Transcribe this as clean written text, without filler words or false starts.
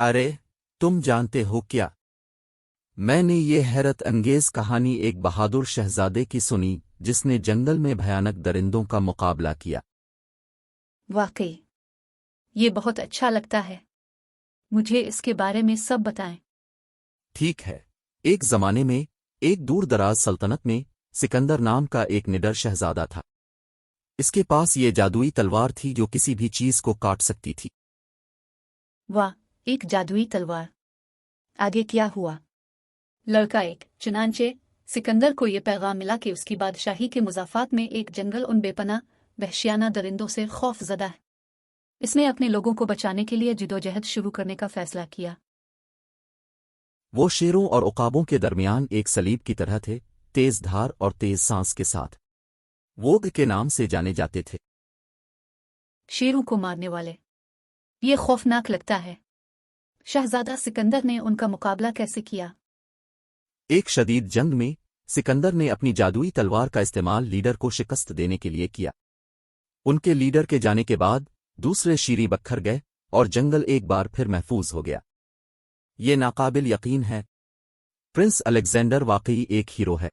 ارے تم جانتے ہو کیا؟ میں نے یہ حیرت انگیز کہانی ایک بہادر شہزادے کی سنی جس نے جنگل میں بھیانک درندوں کا مقابلہ کیا۔ واقعی یہ بہت اچھا لگتا ہے، مجھے اس کے بارے میں سب بتائیں۔ ٹھیک ہے، ایک زمانے میں ایک دور دراز سلطنت میں سکندر نام کا ایک نڈر شہزادہ تھا۔ اس کے پاس یہ جادوئی تلوار تھی جو کسی بھی چیز کو کاٹ سکتی تھی۔ واہ، ایک جادوئی تلوار! آگے کیا ہوا؟ لڑکا ایک چنانچہ سکندر کو یہ پیغام ملا کہ اس کی بادشاہی کے مضافات میں ایک جنگل ان بے پناہ وحشیانہ درندوں سے خوف زدہ ہے۔ اس نے اپنے لوگوں کو بچانے کے لیے جدوجہد شروع کرنے کا فیصلہ کیا۔ وہ شیروں اور عقابوں کے درمیان ایک سلیب کی طرح تھے، تیز دھار اور تیز سانس کے ساتھ۔ ووگ کے نام سے جانے جاتے تھے۔ شیروں کو مارنے والے، یہ خوفناک لگتا ہے۔ شہزادہ سکندر نے ان کا مقابلہ کیسے کیا؟ ایک شدید جنگ میں سکندر نے اپنی جادوئی تلوار کا استعمال لیڈر کو شکست دینے کے لیے کیا۔ ان کے لیڈر کے جانے کے بعد دوسرے شیری بکھر گئے اور جنگل ایک بار پھر محفوظ ہو گیا۔ یہ ناقابل یقین ہے۔ پرنس الیگزینڈر واقعی ایک ہیرو ہے۔